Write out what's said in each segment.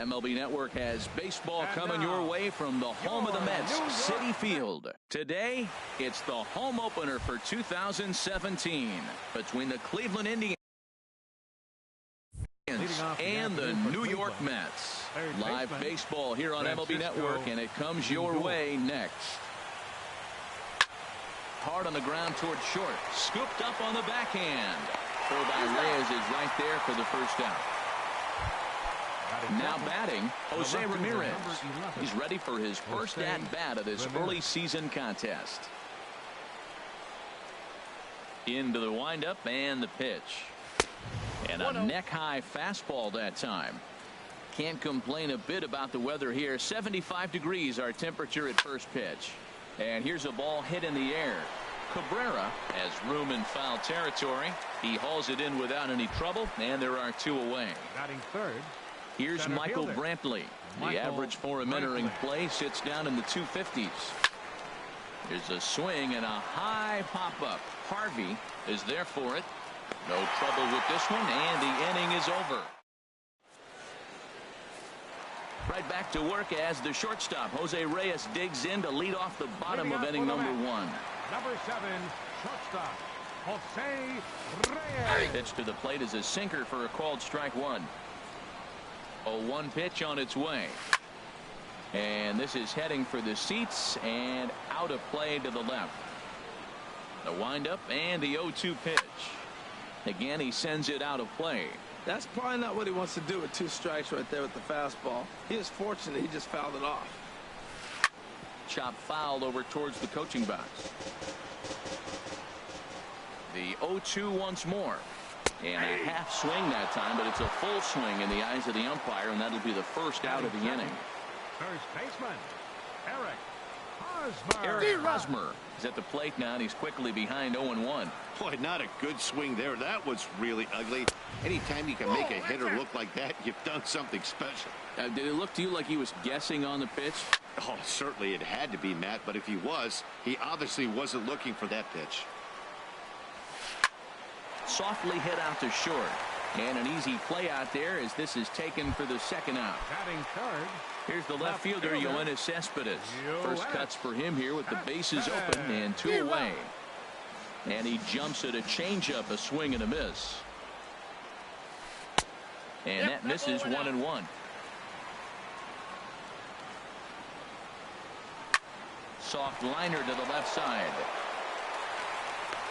MLB Network has baseball coming your way from the home of the Mets, Citi Field. Today, it's the home opener for 2017 between the Cleveland Indians and the New York Mets. Live baseball here on MLB Network, and it comes your way next. Hard on the ground towards short. Scooped up on the backhand. Throw by Reyes is right there for the first out. Now batting, Jose Ramirez. He's ready for his first at-bat of this early season contest. Into the windup and the pitch. And a neck-high fastball that time. Can't complain a bit about the weather here. 75 degrees our temperature at first pitch. And here's a ball hit in the air. Cabrera has room in foul territory. He hauls it in without any trouble, and there are two away. Batting third. Here's Michael Brantley. The average for him entering play sits down in the 250s. There's a swing and a high pop-up. Harvey is there for it. No trouble with this one, and the inning is over. Right back to work as the shortstop, Jose Reyes, digs in to lead off the bottom of inning number one. Number 7, shortstop, Jose Reyes. Pitch to the plate is a sinker for a called strike one. A 1 pitch on its way. And this is heading for the seats and out of play to the left. The windup and the 0-2 pitch. Again, he sends it out of play. That's probably not what he wants to do with 2 strikes right there with the fastball. He was fortunate he just fouled it off. Chop foul over towards the coaching box. The 0-2 once more. And a half swing that time, but it's a full swing in the eyes of the umpire, and that'll be the first out of the inning. First baseman, Eric Hosmer. Eric Hosmer is at the plate now, and he's quickly behind 0-1. Boy, not a good swing there. That was really ugly. Anytime you can make a hitter look like that, you've done something special. Did it look to you like he was guessing on the pitch? Oh, certainly it had to be, Matt, but if he was, he obviously wasn't looking for that pitch. Softly hit out to short. And an easy play out there as this is taken for the second out. Batting third. Here's the left fielder, Yoenis Cespedes. First cuts for him here with the bases open and 2 away. And he jumps at a changeup, a swing and a miss. And that misses 1-1. Soft liner to the left side.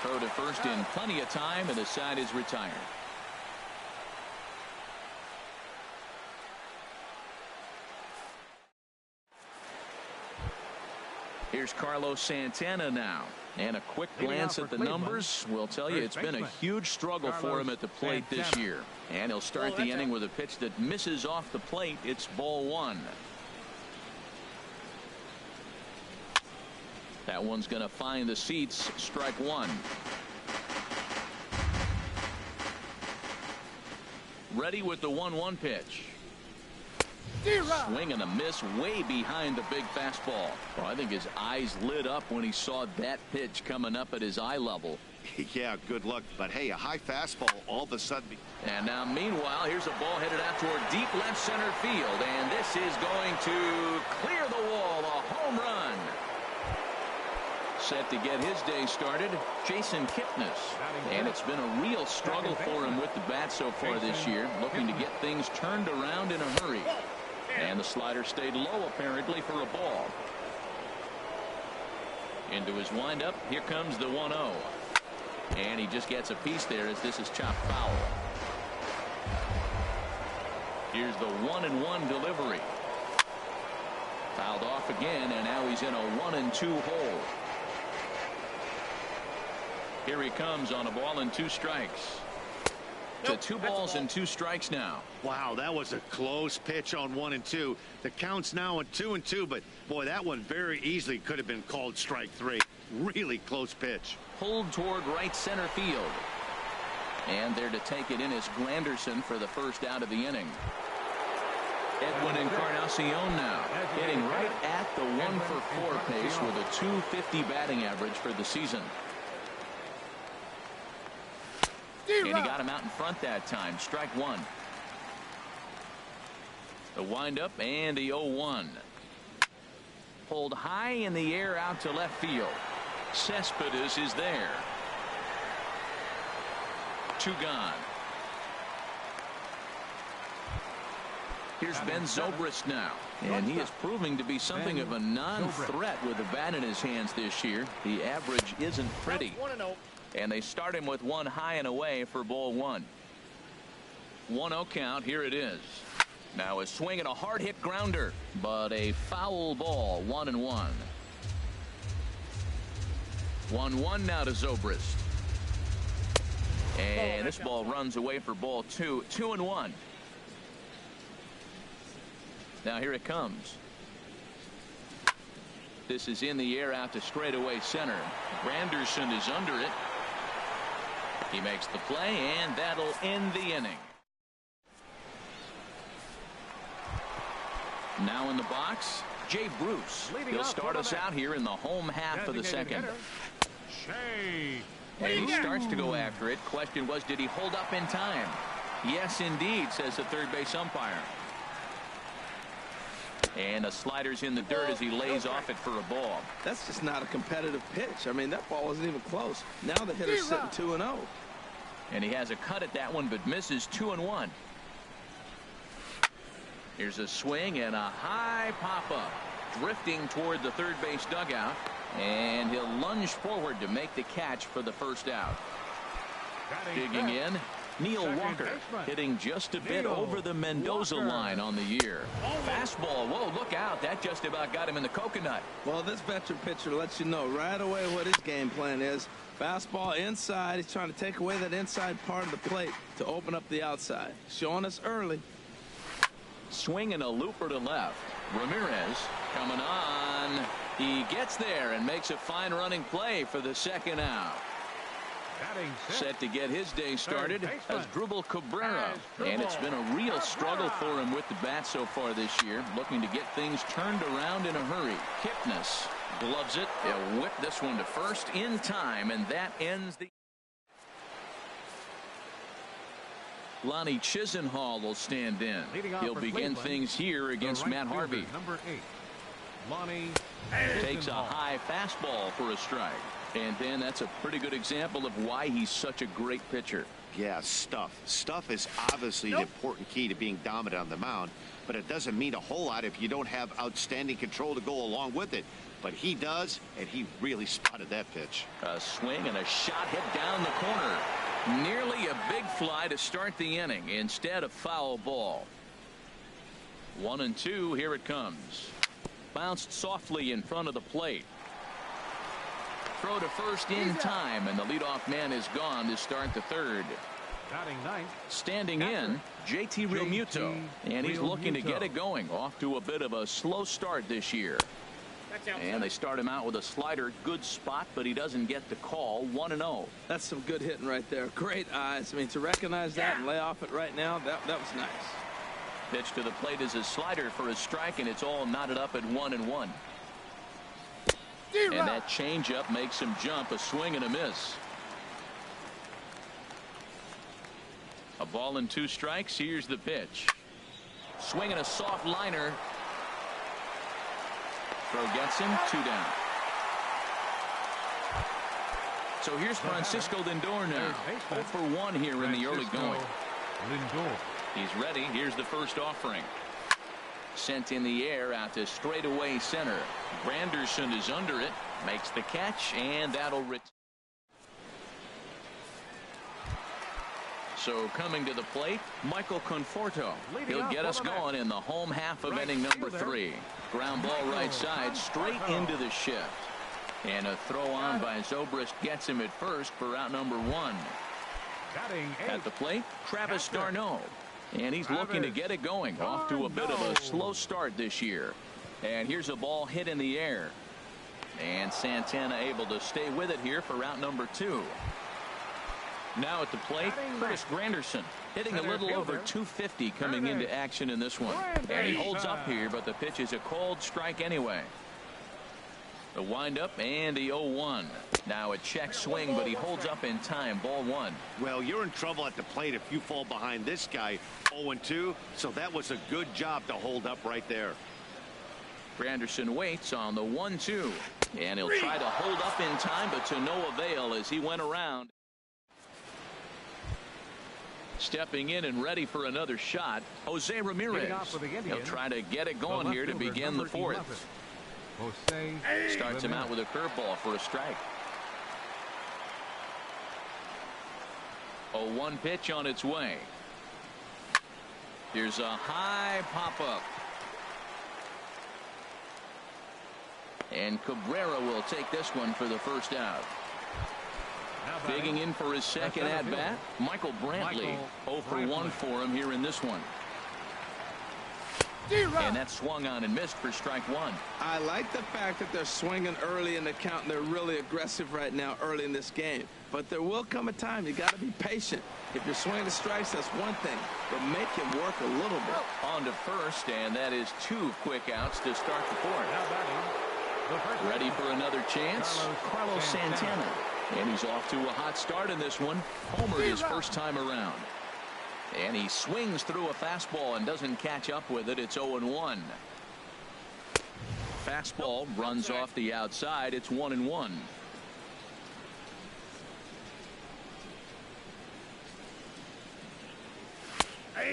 Throw to first in plenty of time, and the side is retired. Here's Carlos Santana now. And a quick glance at the numbers will tell you it's been a huge struggle for him at the plate this year. And he'll start the inning with a pitch that misses off the plate. It's ball 1. That one's going to find the seats. Strike 1. Ready with the 1-1 pitch. Swing and a miss way behind the big fastball. Well, I think his eyes lit up when he saw that pitch coming up at his eye level. Yeah, good luck. But hey, a high fastball all of a sudden. And now meanwhile, here's a ball headed out toward deep left center field. And this is going to clear the wall. A home run. Set to get his day started, Jason Kipnis. And it's been a real struggle for him with the bat so far this year, looking to get things turned around in a hurry. And the slider stayed low apparently for a ball. Into his windup, here comes the 1-0. And he just gets a piece there as this is chopped foul. Here's the 1-1 delivery. Fouled off again, and now he's in a 1-2 hole. Here he comes on a ball and 2 strikes. To 2 balls and 2 strikes now. Wow, that was a close pitch on 1 and 2. The count's now at 2 and 2, but boy, that one very easily could have been called strike 3. Really close pitch. Pulled toward right center field. And there to take it in is Glanderson for the first out of the inning. Edwin Encarnacion now hitting right at the 1-for-4 pace with a 250 batting average for the season. And he got him out in front that time. Strike 1. The windup and the 0-1. Pulled high in the air out to left field. Cespedes is there. 2 gone. Here's Ben Zobrist now, and he is proving to be something of a non-threat with the bat in his hands this year. The average isn't pretty. And they start him with 1 high and away for ball 1. 1-0 count. Here it is. Now a swing and a hard hit grounder, but a foul ball. 1-1. 1-1 now to Zobrist. And this ball runs away for ball 2. 2-1. Now here it comes. This is in the air out to straightaway center. Granderson is under it. He makes the play, and that'll end the inning. Now in the box, Jay Bruce. He'll start us out here in the home half of the second. And he starts to go after it. Question was, did he hold up in time? Yes, indeed, says the third base umpire. And the slider's in the dirt as he lays off it for a ball. That's just not a competitive pitch. I mean, that ball wasn't even close. Now the hitter's sitting 2-0. And he has a cut at that one, but misses. 2-1. Here's a swing and a high pop-up. Drifting toward the third base dugout. And he'll lunge forward to make the catch for the first out. Digging in, Neil Walker, hitting just a bit over the Mendoza line on the year. Fastball, whoa, look out. That just about got him in the coconut. Well, this veteran pitcher lets you know right away what his game plan is. Fastball inside. He's trying to take away that inside part of the plate to open up the outside. Showing us early. Swing and a looper to left. Ramirez coming on. He gets there and makes a fine running play for the second out. Set to get his day started as Drupal Cabrera. And it's been a real struggle for him with the bat so far this year. Looking to get things turned around in a hurry. Kipnis gloves it. He'll whip this one to first in time, and that ends the. Lonnie Chisenhall will stand in. He'll begin things here against Matt Harvey. Number 8. Lonnie takes a high fastball for a strike. And then that's a pretty good example of why he's such a great pitcher. Yeah, stuff. Stuff is obviously an important key to being dominant on the mound, but it doesn't mean a whole lot if you don't have outstanding control to go along with it. But he does, and he really spotted that pitch. A swing and a shot hit down the corner. Nearly a big fly to start the inning. Instead, a foul ball. 1-2. Here it comes. Bounced softly in front of the plate. Throw to first in time, and the leadoff man is gone to start the third. Standing in, JT Realmuto, and he's looking to get it going. Off to a bit of a slow start this year. And they start him out with a slider. Good spot, but he doesn't get the call. 1-0. That's some good hitting right there. Great eyes. I mean, to recognize that and lay off it right now, that was nice. Pitch to the plate is a slider for a strike, and it's all knotted up at 1-1. And that changeup makes him jump. A swing and a miss. A ball and 2 strikes. Here's the pitch. Swing and a soft liner. Throw gets him. 2 down. So here's Francisco Lindor now. 0 for 1 here in the early going. He's ready. Here's the first offering. Sent in the air out to straightaway center. Granderson is under it. Makes the catch, and that'll return. So coming to the plate, Michael Conforto. He'll get us going in the home half of inning number 3. Ground ball right side, straight into the shift. And a throw on by Zobrist gets him at first for out number 1. At the plate, Travis d'Arnaud. And he's looking to get it going. Off to a bit of a slow start this year. And here's a ball hit in the air. And Santana able to stay with it here for route number 2. Now at the plate, Curtis Granderson hitting a little over 250 coming into action in this one. And he holds up here, but the pitch is a called strike anyway. The windup and the 0-1. Now a check swing, but he holds up in time. Ball 1. Well, you're in trouble at the plate if you fall behind this guy 0-2. So that was a good job to hold up right there. Granderson waits on the 1-2. And he'll try to hold up in time, but to no avail as he went around. Stepping in and ready for another shot, Jose Ramirez. He'll try to get it going here to begin the 4th. Starts him out with a curveball for a strike. 0-1 pitch on its way. Here's a high pop-up. And Cabrera will take this one for the first out. Digging in for his second at-bat, Michael Brantley. 0 for 1 for him here in this one. And that swung on and missed for strike 1. I like the fact that they're swinging early in the count, and they're really aggressive right now early in this game. But there will come a time you got to be patient. If you're swinging the strikes, that's one thing, but make him work a little bit. On to first, and that is 2 quick outs to start the 4th. Ready for another chance, Carlos Santana. And he's off to a hot start in this one. Homered his first time around. And he swings through a fastball and doesn't catch up with it. It's 0-1. Fastball runs off the outside. It's 1-1.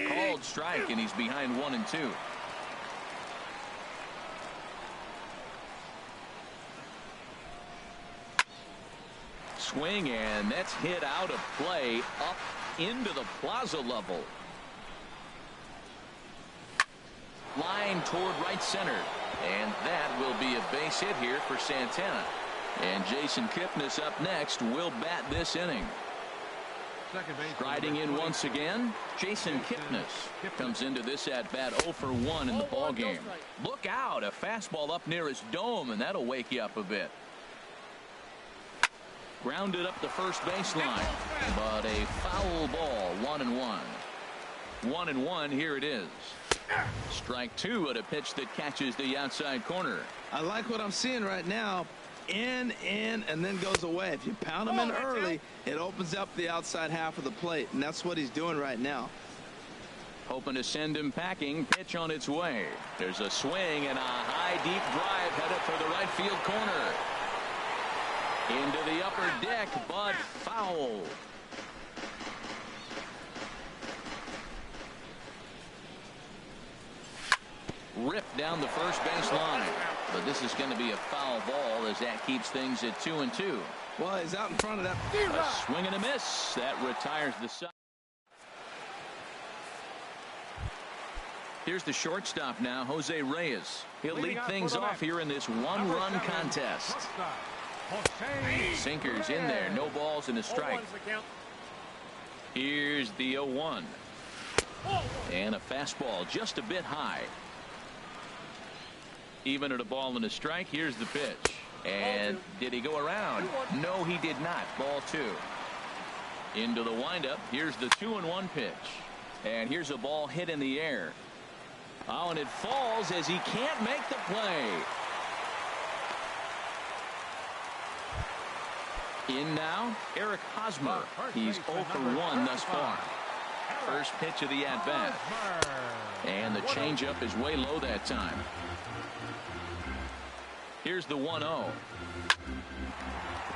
Called strike, and he's behind 1-2. Swing, and that's hit out of play up into the plaza level. Line toward right center, and that will be a base hit here for Santana. And Jason Kipnis up next will bat this inning. Striding in once again, Jason Kipnis comes into this at bat 0 for 1 in the ball game. Look out, a fastball up near his dome, and that'll wake you up a bit. Grounded up the first baseline, but a foul ball. 1-1. 1-1. Here it is. Strike 2 at a pitch that catches the outside corner. I like what I'm seeing right now. In, and then goes away. If you pound him in early, it opens up the outside half of the plate, and that's what he's doing right now. Hoping to send him packing. Pitch on its way. There's a swing and a high deep drive headed for the right field corner. Into the upper deck, but foul. Ripped down the first base line. But this is going to be a foul ball as that keeps things at 2-2. Well, he's out in front of that. A swing and a miss. That retires the side. Here's the shortstop now, Jose Reyes. He'll lead things off here in this one-run contest. Sinkers in there, no balls and a strike. Here's the 0-1. And a fastball just a bit high. Even at a ball and a strike. Here's the pitch. And did he go around? No, he did not. Ball 2. Into the windup. Here's the 2-1 pitch. And here's a ball hit in the air. Oh, and it falls as he can't make the play. In now, Eric Hosmer. He's 0 for 1 thus far. First pitch of the at-bat. And the changeup is way low that time. Here's the 1-0.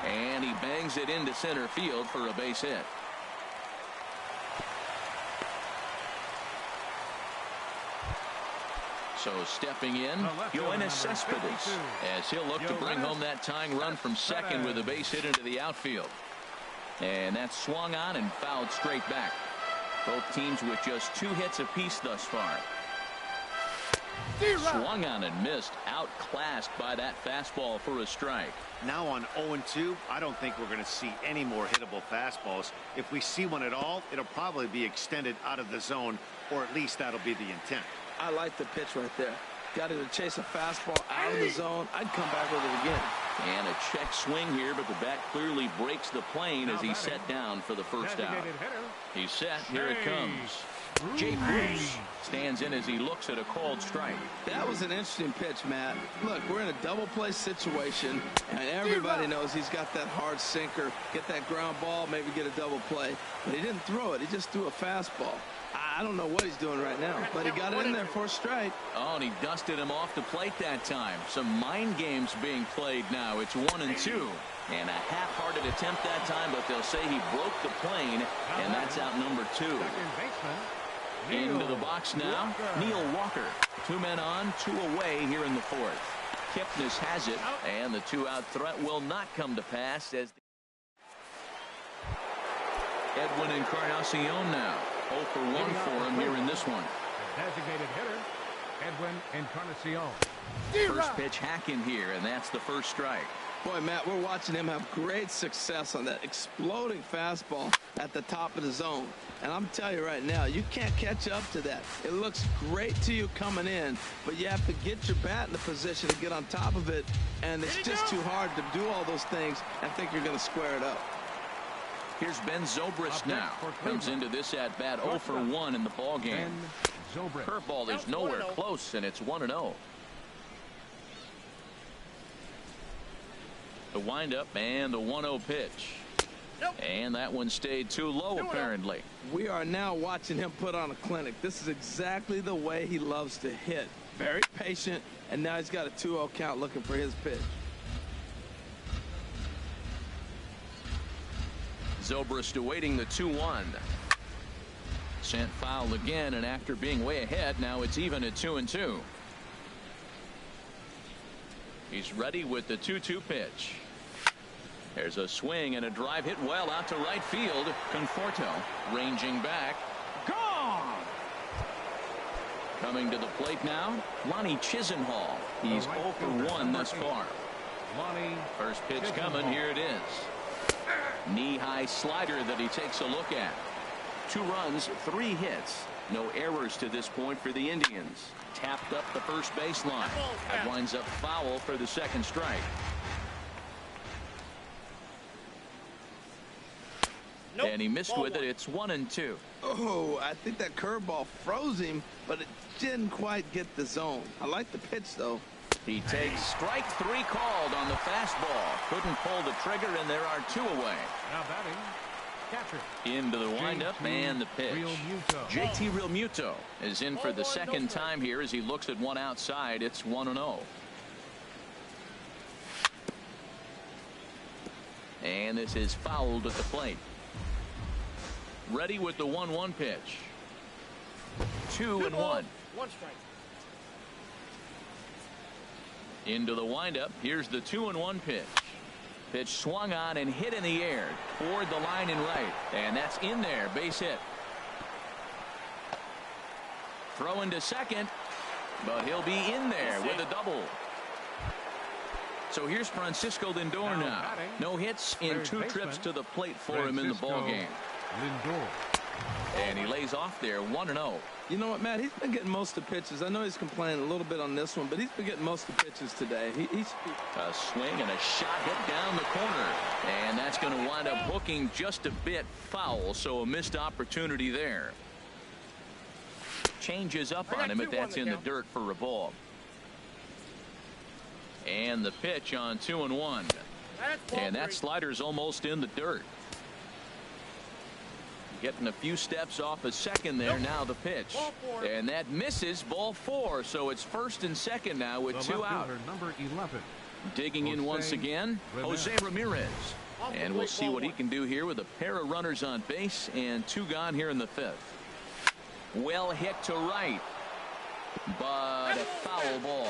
And he bangs it into center field for a base hit. So stepping in, Yoenis Cespedes, as he'll look to bring home that tying run from second with a base hit into the outfield. And that swung on and fouled straight back. Both teams with just 2 hits apiece thus far. Swung on and missed, outclassed by that fastball for a strike. Now on 0-2, I don't think we're going to see any more hittable fastballs. If we see one at all, it'll probably be extended out of the zone, or at least that'll be the intent. I like the pitch right there. Got to chase a fastball out of the zone. I'd come back with it again. And a check swing here, but the bat clearly breaks the plane as he's set down for the first out. He's set. Here it comes. Jay Bruce stands in as he looks at a called strike. That was an interesting pitch, Matt. Look, we're in a double play situation, and everybody knows he's got that hard sinker. Get that ground ball, maybe get a double play. But he didn't throw it. He just threw a fastball. I don't know what he's doing right now, but he got it in there for a strike. Oh, and he dusted him off the plate that time. Some mind games being played now. It's 1-2. And a half-hearted attempt that time, but they'll say he broke the plane, and that's out number 2. Into the box now, Neil Walker. 2 men on, 2 away here in the 4th. Kipnis has it, and the 2-out threat will not come to pass as Edwin Encarnacion now. 0 for 1 for him here in this one. Designated hitter, Edwin Encarnacion. First pitch hacking here, and that's the first strike. Boy, Matt, we're watching him have great success on that exploding fastball at the top of the zone. And I'm telling you right now, you can't catch up to that. It looks great to you coming in, but you have to get your bat in the position to get on top of it. And it's just too hard to do all those things and think you're going to square it up. Here's Ben Zobrist now. Comes into this at bat 0 for 1 in the ball game. Curveball is nowhere close, and it's 1-0. The windup and the 1-0 pitch. And that one stayed too low, apparently. We are now watching him put on a clinic. This is exactly the way he loves to hit. Very patient, and now he's got a 2-0 count looking for his pitch. Zobrist awaiting the 2-1. Sent foul again, and after being way ahead, now it's even at 2-2. He's ready with the 2-2 pitch. There's a swing and a drive hit well out to right field. Conforto ranging back. Gone! Coming to the plate now, Lonnie Chisenhall. He's 0 for 1 thus far. First pitch coming. Here it is. Knee-high slider that he takes a look at. 2 runs, 3 hits. No errors to this point for the Indians. Tapped up the first baseline. That winds up foul for the second strike. And he missed with it. It's 1-2. Oh, I think that curveball froze him, but it didn't quite get the zone. I like the pitch, though. He takes strike 3 called on the fastball. Couldn't pull the trigger, and there are 2 away. Now batting, catcher. Into the windup and the pitch. JT Realmuto is in for the second time here as he looks at one outside. It's 1-0. And this is fouled at the plate. Ready with the 1-1 pitch. 2-1. 1 strike. Into the windup. Here's the 2-1 pitch. Pitch swung on and hit in the air toward the line and right, and that's in there. Base hit. Throw into second, but he'll be in there with a double. So here's Francisco Lindor now. No hits in 2 trips to the plate for him in the ball game. And he lays off there 1-0. You know what, Matt? He's been getting most of the pitches. I know he's complaining a little bit on this one, but he's been getting most of the pitches today. He's a swing and a shot hit down the corner, and that's going to wind up hooking just a bit foul. So a missed opportunity there. Changes up on him, but that's in the dirt for a ball. And the pitch on 2-1, and that slider's almost in the dirt. Getting a few steps off a second there. Now the pitch, and that misses. Ball 4. So it's first and second now with 2 out. Number 11. Digging in once again, Jose Ramirez, and we'll see what he can do here with a pair of runners on base and 2 gone here in the 5th. Well hit to right, but a foul ball.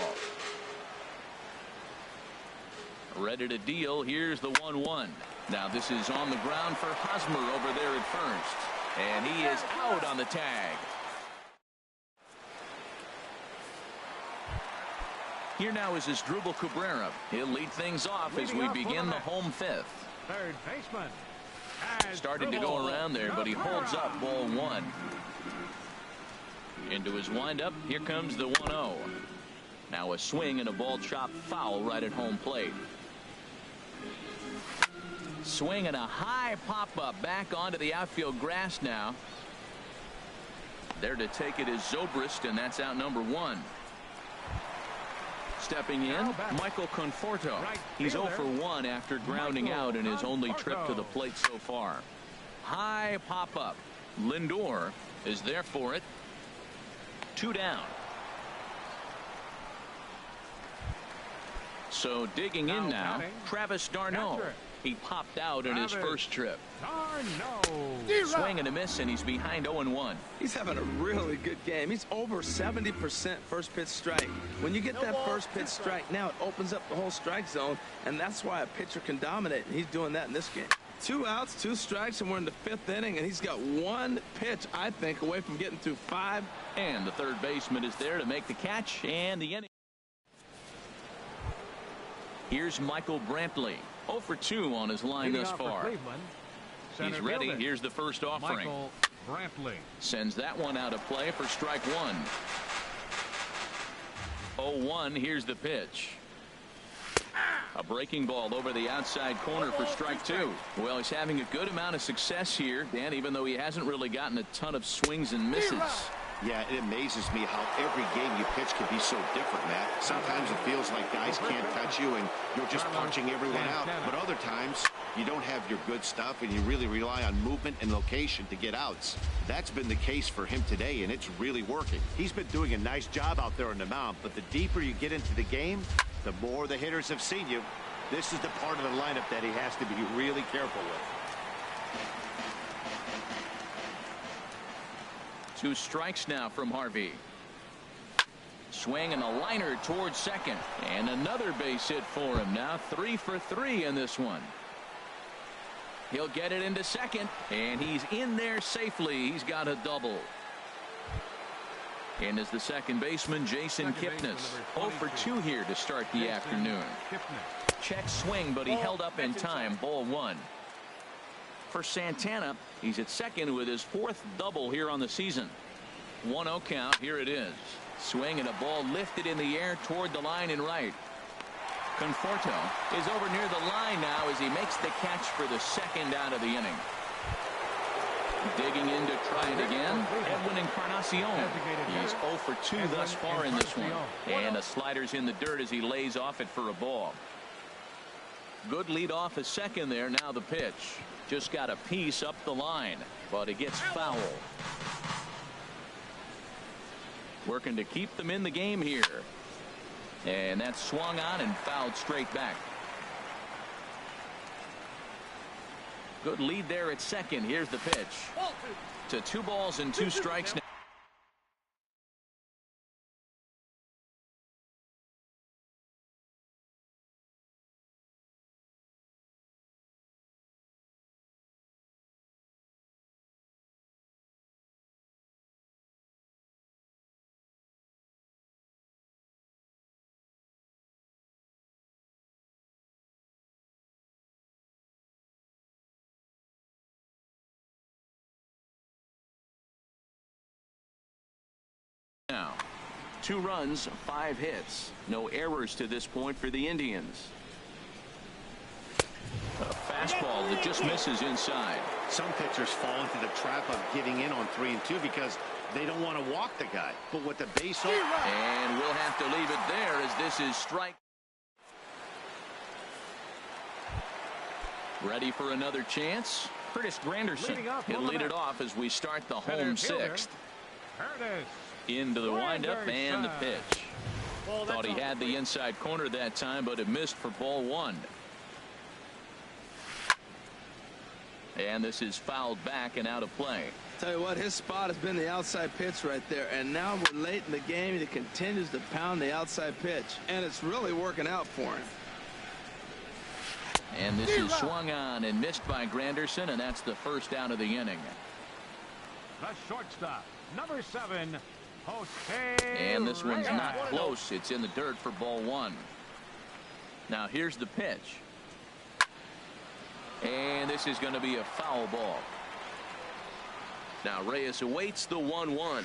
Ready to deal. Here's the 1-1. Now this is on the ground for Hosmer over there at first, and he is out on the tag. Here now is Asdrubal Cabrera. He'll lead things off as we begin the home 5th. Third baseman. Starting to go around there, but he holds up ball 1. Into his windup. Here comes the 1-0. Now a swing and a ball chopped foul right at home plate. Swing and a high pop-up back onto the outfield grass now. There to take it is Zobrist, and that's out number 1. Stepping in, Michael Conforto. He's 0 for 1 after grounding out in his only trip to the plate so far. High pop up. Lindor is there for it. 2 down. So digging in now, Travis d'Arnaud. He popped out in his first trip. Swing and a miss, and he's behind 0-1. He's having a really good game. He's over 70% first pitch strike. When you get that first pitch strike, now it opens up the whole strike zone, and that's why a pitcher can dominate, and he's doing that in this game. 2 outs, 2 strikes, and we're in the 5th inning, and he's got 1 pitch, I think, away from getting through 5. And the third baseman is there to make the catch, and the inning. Here's Michael Brantley. 0 for 2 on his line thus far. He's ready. Here's the first offering. Michael Brantley sends that one out of play for strike 1. 0-1. Here's the pitch. A breaking ball over the outside corner for strike 2. Well, he's having a good amount of success here, Dan, even though he hasn't really gotten a ton of swings and misses. Yeah, it amazes me how every game you pitch can be so different, Matt. Sometimes it feels like guys can't touch you and you're just punching everyone out. But other times you don't have your good stuff and you really rely on movement and location to get outs. That's been the case for him today, and it's really working. He's been doing a nice job out there on the mound, but the deeper you get into the game, the more the hitters have seen you. This is the part of the lineup that he has to be really careful with. 2 strikes now from Harvey. Swing and a liner towards second, and another base hit for him. Now 3 for 3 in this one. He'll get it into second, and he's in there safely. He's got a double. And is the second baseman, Jason Kipnis. 0 for 2 here to start the afternoon. Check swing, but he held up in time. Ball 1. For Santana, he's at second with his 4th double here on the season. 1-0 count. Here it is. Swing and a ball lifted in the air toward the line and right. Conforto is over near the line now as he makes the catch for the 2nd out of the inning. Digging in to try it again, Edwin Encarnacion. He's 0 for 2 thus far in this one. And the slider's in the dirt as he lays off it for a ball. Good lead off a second there. Now the pitch. Just got a piece up the line, but it gets foul. Working to keep them in the game here. And that's swung on and fouled straight back. Good lead there at second. Here's the pitch. To 2 balls and 2 strikes now. Now 2 runs, 5 hits, no errors to this point for the Indians. A fastball that just misses inside. Some pitchers fall into the trap of giving in on 3 and 2 because they don't want to walk the guy. But with the base hit, and we'll have to leave it there as this is strike. Ready for another chance? Curtis Granderson. He'll lead it off as we start the home 6th. Into the windup and the pitch. Thought he had the inside corner that time, but it missed for ball 1. And this is fouled back and out of play. Tell you what, his spot has been the outside pitch right there, and now we're late in the game and he continues to pound the outside pitch, and it's really working out for him. And this is swung on and missed by Granderson, and that's the 1st out of the inning. The shortstop, number 7, Jose. And this one's not close. It's in the dirt for ball 1. Now here's the pitch. And this is going to be a foul ball. Now Reyes awaits the 1-1.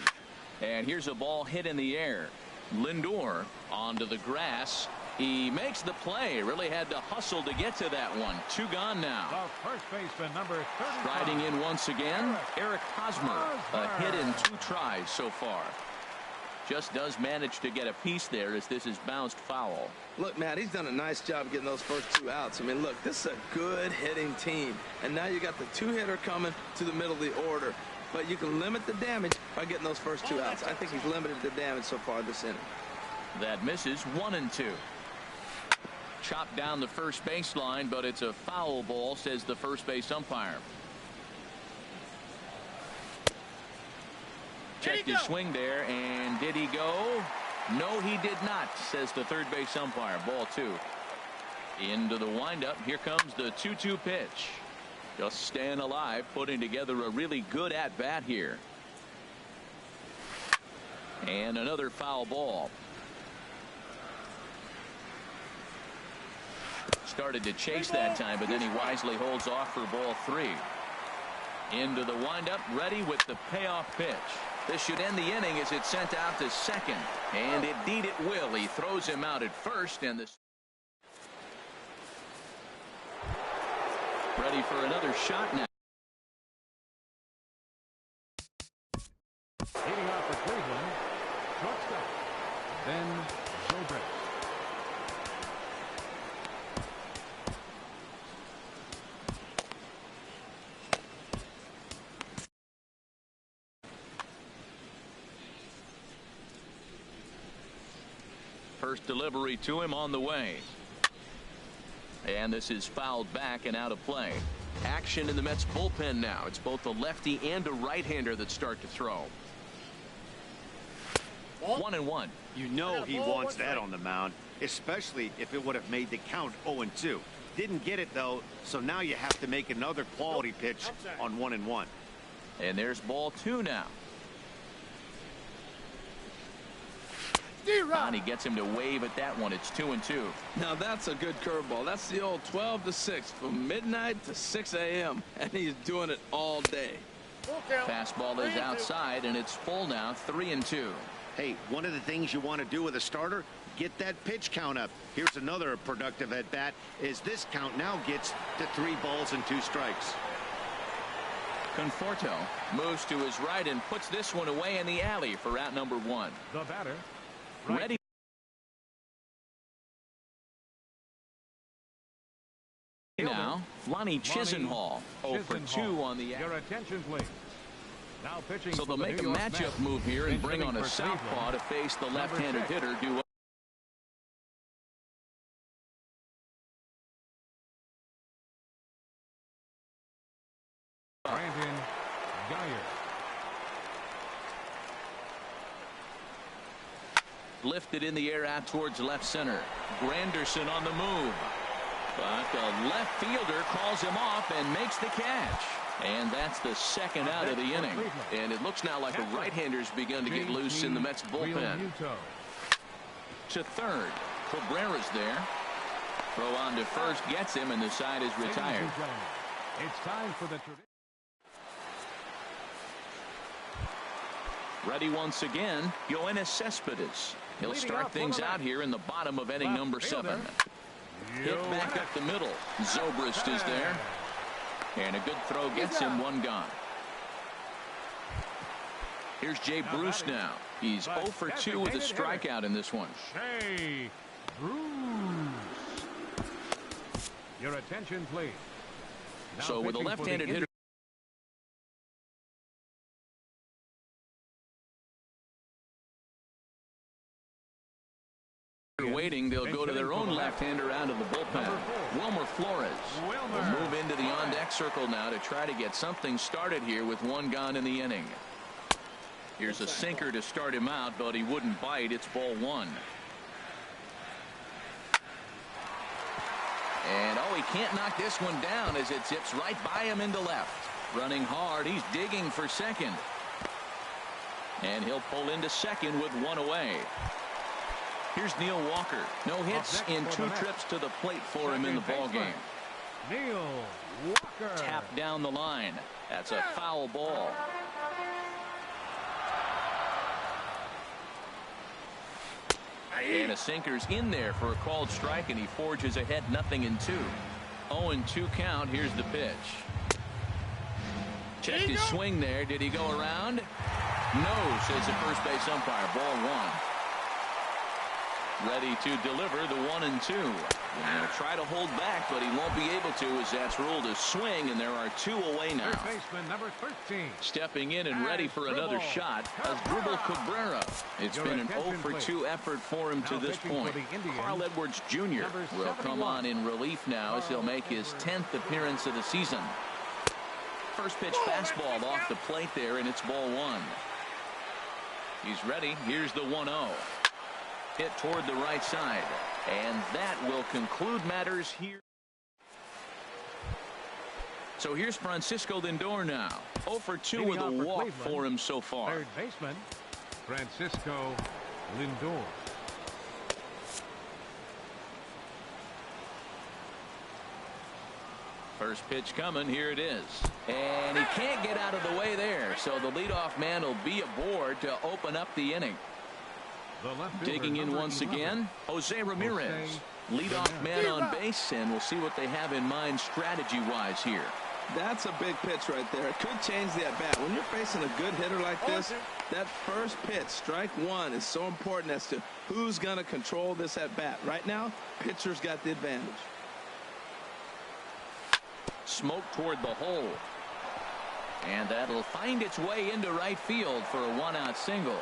And here's a ball hit in the air. Lindor onto the grass. He makes the play. Really had to hustle to get to that one. 2 gone now. The first baseman, number 35. Striding in once again, Eric Hosmer. A hit in 2 tries so far. Just does manage to get a piece there as this is bounced foul. Look, Matt, he's done a nice job getting those first 2 outs. I mean, look, this is a good hitting team. And now you got the 2-hitter coming to the middle of the order. But you can limit the damage by getting those first 2 outs. I think he's limited the damage so far this inning. That misses 1-2. Chopped down the first baseline, but it's a foul ball, says the first base umpire. Checked his swing there, and did he go? No, he did not, says the third base umpire. Ball 2. Into the windup. Here comes the 2-2 pitch. Just staying alive, putting together a really good at-bat here. And another foul ball. Started to chase that time, but then he wisely holds off for ball 3. Into the windup, ready with the payoff pitch. This should end the inning as it's sent out to second. And indeed it will. He throws him out at first, and this ready for another shot now. Leading off for Cleveland, shortstop, Ben Zobrist. First delivery to him on the way. And this is fouled back and out of play. Action in the Mets bullpen now. It's both a lefty and a right-hander that start to throw. 1-1. You know he wants that on the mound, especially if it would have made the count 0-2. Didn't get it, though, so now you have to make another quality pitch on 1-1. And there's ball 2 now. He gets him to wave at that one. It's 2-2. Now that's a good curveball. That's the old 12 to 6 from midnight to 6 a.m. and he's doing it all day. Fastball is outside, and it's full now. 3-2. Hey, one of the things you want to do with a starter, get that pitch count up. Here's another productive at bat as this count now gets to 3 balls and 2 strikes. Conforto moves to his right and puts this one away in the alley for out number 1. The batter. Ready now, Lonnie Chisenhall. 0 for 2 on the. Your attention, please. Now pitching. So they'll make a matchup move here and bring on a southpaw to face the left-handed hitter. Brandon Geyer. Lifted in the air out towards left center. Granderson on the move. But the left fielder calls him off and makes the catch. And that's the second out of the inning. And it looks now like a right-hander's begun to get loose in the Mets bullpen. To third. Cabrera's there. Throw on to first gets him, and the side is retired. It's time for the tradition. Ready once again, Yoenis Cespedes. He'll start things out here in the bottom of inning number 7. Hit back up the middle. Zobrist is there. And a good throw gets him 1 gone. Here's Jay Bruce now. He's 0 for 2 with a strikeout in this one. Jay Bruce. Your attention, please. So with a left-handed hitter waiting, they'll go to their own left-hander out of the bullpen. Wilmer Flores will move into the on-deck circle now to try to get something started here with 1 gone in the inning. Here's a sinker to start him out, but he wouldn't bite. It's ball 1. And he can't knock this one down as it zips right by him into left. Running hard, he's digging for second. And he'll pull into second with 1 away. Here's Neil Walker. No hits in 2 trips to the plate for him in the ballgame. Neil Walker. Tapped down the line. That's a foul ball. And a sinker's in there for a called strike, and he forges ahead 0-2. 0-2 count. Here's the pitch. Checked his swing there. Did he go around? No, says the first base umpire. Ball 1. Ready to deliver the 1-2. And he'll try to hold back, but he won't be able to, as that's ruled a swing, and there are 2 away now. Third baseman number 13. Stepping in and ready for another shot, Asdrubal Cabrera. It's been an 0-for-2 effort for him to this point. Carl Edwards Jr. will come on in relief now as he'll make his 10th appearance of the season. First pitch fastball off the plate there, and it's ball 1. He's ready. Here's the 1-0. Hit toward the right side. And that will conclude matters here. So here's Francisco Lindor now. 0-for-2 with a walk for him so far. Third baseman, Francisco Lindor. First pitch coming. Here it is. And he can't get out of the way there. So the leadoff man will be aboard to open up the inning. Digging in once again, Jose Ramirez. Leadoff man on base, and we'll see what they have in mind strategy-wise here. That's a big pitch right there. It could change the at-bat. When you're facing a good hitter like this, that first pitch, strike 1, is so important as to who's going to control this at-bat. Right now, pitcher's got the advantage. Smoke toward the hole. And that'll find its way into right field for a 1-out single.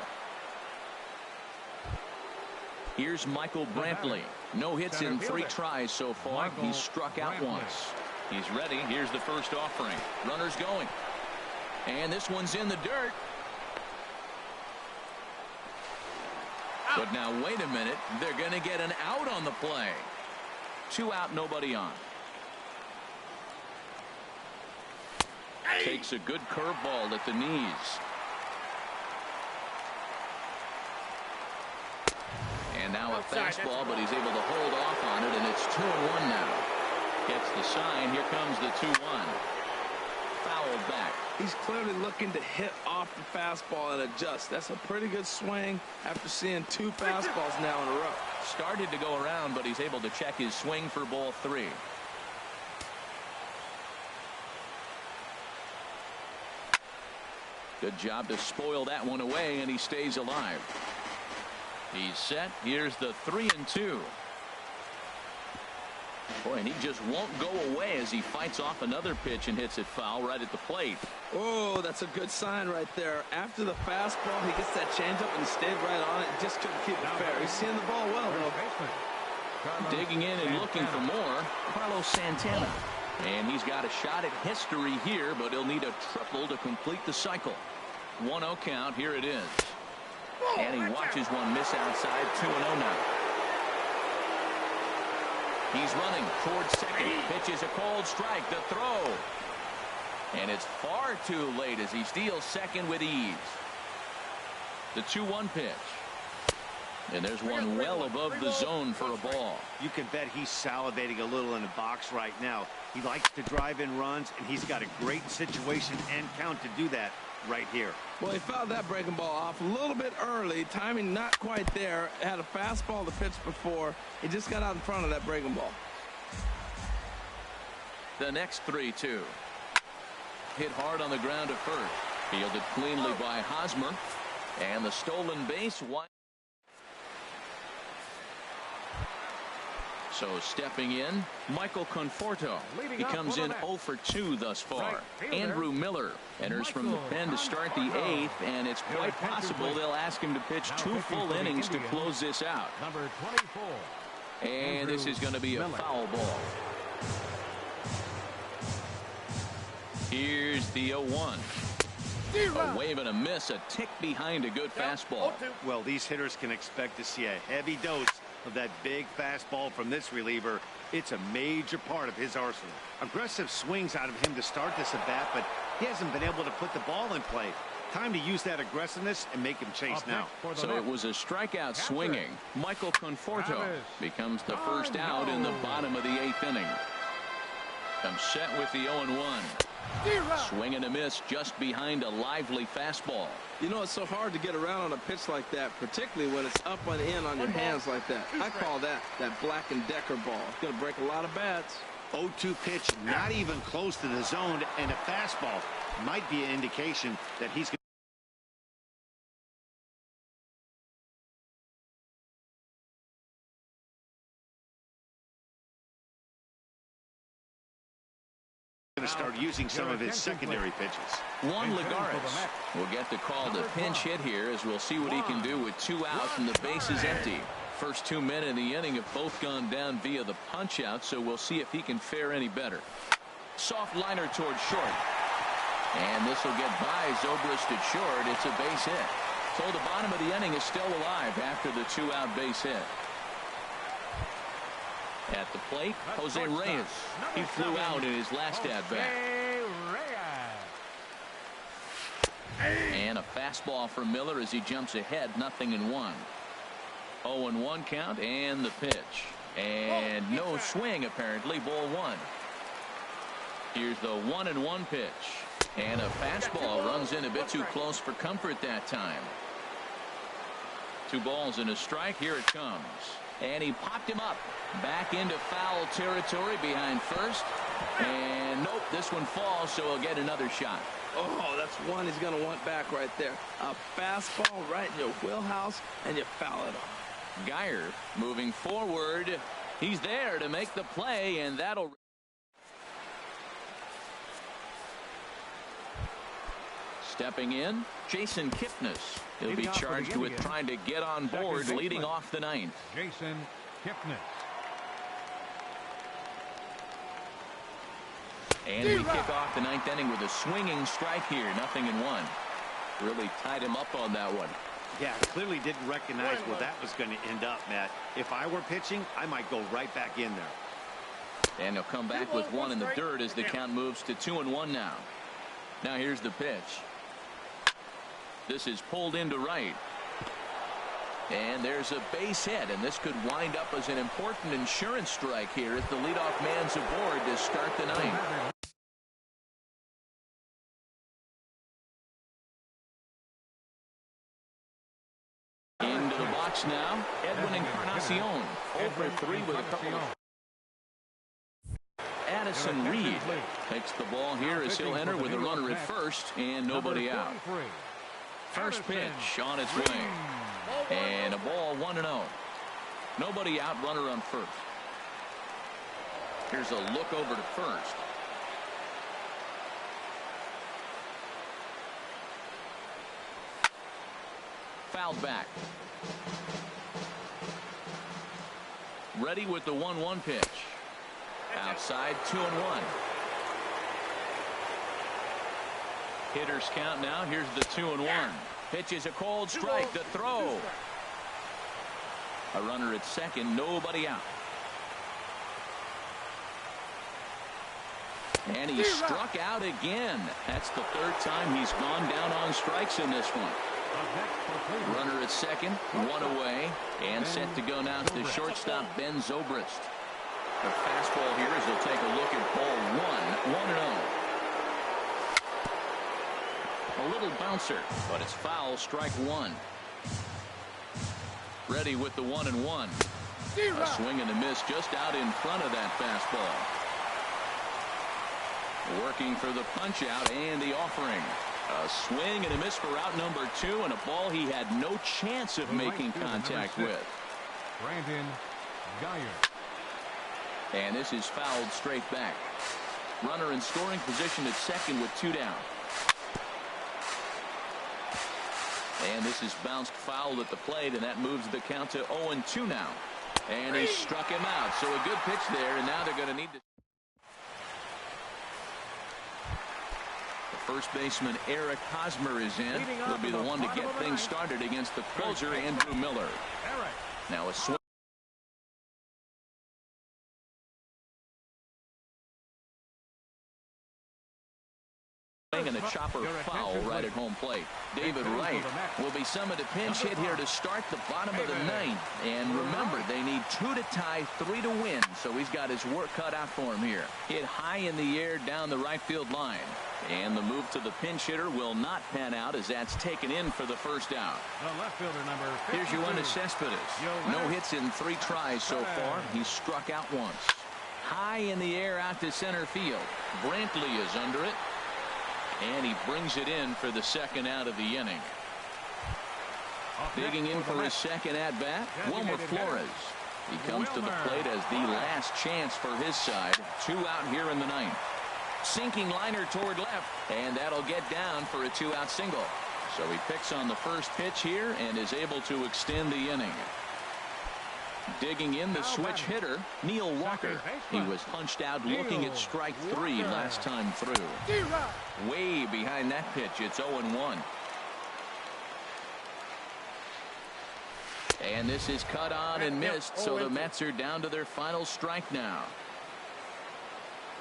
Here's Michael Brantley. No hits in 3 tries so far. He's struck out once. He's ready. Here's the first offering. Runners going. And this one's in the dirt. But now wait a minute. They're going to get an out on the play. 2 out, nobody on. Takes a good curveball at the knees. And now a fastball, but he's able to hold off on it, and it's 2-1 now. Gets the sign. Here comes the 2-1. Fouled back. He's clearly looking to hit off the fastball and adjust. That's a pretty good swing after seeing 2 fastballs now in a row. Started to go around, but he's able to check his swing for ball 3. Good job to spoil that one away, and he stays alive. He's set. Here's the 3-2. Boy, and he just won't go away as he fights off another pitch and hits it foul right at the plate. Oh, that's a good sign right there. After the fastball, he gets that changeup and he stayed right on it. Just couldn't keep it fair. He's seeing the ball well, though. Digging in and looking for more, Carlos Santana. And he's got a shot at history here, but he'll need a triple to complete the cycle. 1-0 count. Here it is. And he watches one miss outside. 2-0 now. He's running towards second. Pitches a cold strike. The throw. And it's far too late as he steals second with ease. The 2-1 pitch. And there's one well above the zone for a ball. You can bet he's salivating a little in the box right now. He likes to drive in runs, and he's got a great situation and count to do that right here. Well, he fouled that breaking ball off a little bit early. Timing not quite there. Had a fastball to pitch before. He just got out in front of that breaking ball. The next 3-2. Hit hard on the ground at first. Fielded cleanly by Hosmer. And the stolen base. So stepping in, Michael Conforto. He comes in 0-for-2 thus far. Andrew Miller enters from the pen to start the 8th, and it's quite possible they'll ask him to pitch 2 full innings to close this out. Number 24. And this is going to be a foul ball. Here's the 0-1. A wave and a miss, a tick behind a good fastball. Well, these hitters can expect to see a heavy dose of that big fastball from this reliever. It's a major part of his arsenal. Aggressive swings out of him to start this at bat, but he hasn't been able to put the ball in play. Time to use that aggressiveness and make him chase now. So it was a strikeout swinging. Michael Conforto becomes the first out in the bottom of the 8th inning. Comes set with the 0-1. Swing and a miss just behind a lively fastball. You know, it's so hard to get around on a pitch like that, particularly when it's up and in on your hands like that. I call that Black & Decker ball. It's going to break a lot of bats. 0-2 pitch, not even close to the zone, and a fastball might be an indication that he's going to start using some of his secondary pitches. Juan Lagares will get the call to pinch hit here, as we'll see what he can do with 2 outs and the base is empty. First 2 men in the inning have both gone down via the punch out, so we'll see if he can fare any better. Soft liner towards short, and this will get by Zobrist at short. It's a base hit, so the bottom of the inning is still alive after the 2-out base hit. At the plate, Jose Reyes. He flew out in his last at-bat. And a fastball for Miller as he jumps ahead, 0-1. 0-1 count, and the pitch. And no swing, apparently, ball 1. Here's the 1-1 pitch. And a fastball runs in a bit too close for comfort that time. 2 balls and a strike. Here it comes. And he popped him up. Back into foul territory behind first. And nope, this one falls, so he'll get another shot. Oh, that's one he's going to want back right there. A fastball right in your wheelhouse, and you foul it off. Geyer moving forward. He's there to make the play, and that'll... Stepping in, Jason Kipnis. He'll be charged with trying to get on board leading off the 9th. Jason Kipnis. And we kick off the 9th inning with a swinging strike here, 0-1. Really tied him up on that one. Yeah, clearly didn't recognize where that was going to end up, Matt. If I were pitching, I might go right back in there. And he'll come back with 1 in the dirt as the count moves to 2-1 now. Now here's the pitch. This is pulled into right. And there's a base hit, and this could wind up as an important insurance strike here if the leadoff man's aboard to start the 9th. Into the box now, Edwin Encarnacion. 0-for-3 with a couple of... Addison Reed takes the ball here as he'll enter with a runner at first and nobody out. First pitch on its way. And a ball 1-0. Nobody out, runner on first. Here's a look over to first. Fouled back. Ready with the 1-1 pitch. Outside, 2-1. Hitters count now. Here's the 2-1. Pitch is a cold strike. The throw. A runner at second. Nobody out. And he struck out again. That's the 3rd time he's gone down on strikes in this one. Runner at second. 1 away. And set to go now to the shortstop, Ben Zobrist. The fastball here as he'll take a look at ball 1. 1-0. A little bouncer, but it's foul, strike 1. Ready with the 1-1. A swing and a miss just out in front of that fastball. Working for the punch out and the offering. A swing and a miss for out number 2, and a ball he had no chance of making contact with. Brandon Geyer. And this is fouled straight back. Runner in scoring position at second with 2 down. And this is bounced foul at the plate, and that moves the count to 0-2 now. And he struck him out. So a good pitch there, and now they're going to need to... The first baseman, Eric Hosmer, is in. He'll be the one to get things started against the closer, Andrew Miller. Now a swing. And and a chopper foul right at home plate. David Wright will be summoned to pinch hit here to start the bottom of the ninth. And remember, they need 2 to tie, 3 to win, so he's got his work cut out for him here. Hit high in the air down the right field line. And the move to the pinch hitter will not pan out as that's taken in for the first out. The left fielder, number 52. Here's Yoenis Cespedes. No hits in 3 tries so far. He's struck out once. High in the air out to center field. Brantley is under it. And he brings it in for the second out of the inning. Digging in for his second at-bat, Wilmer Flores. He comes to the plate as the last chance for his side. 2 out here in the ninth. Sinking liner toward left, and that'll get down for a 2-out single. So he picks on the first pitch here and is able to extend the inning. Digging in the switch hitter, Neil Walker. He was punched out looking at strike 3 last time through. Way behind that pitch, it's 0-1. And this is cut on and missed, so the Mets are down to their final strike now.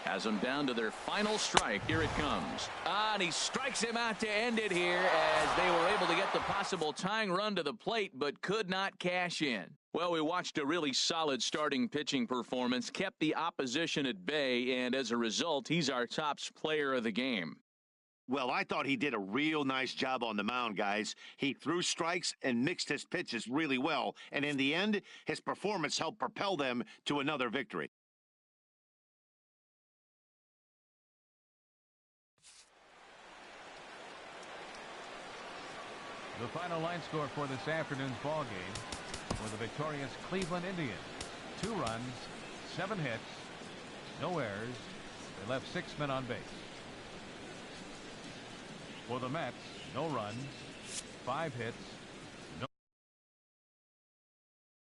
Has them down to their final strike. Here it comes. And he strikes him out to end it here as they were able to get the possible tying run to the plate but could not cash in. Well, we watched a really solid starting pitching performance, kept the opposition at bay, and as a result, he's our top player of the game. Well, I thought he did a real nice job on the mound, guys. He threw strikes and mixed his pitches really well, and in the end, his performance helped propel them to another victory. The final line score for this afternoon's ball game for the victorious Cleveland Indians. 2 runs, 7 hits, no errors. They left 6 men on base. For the Mets, no runs, 5 hits,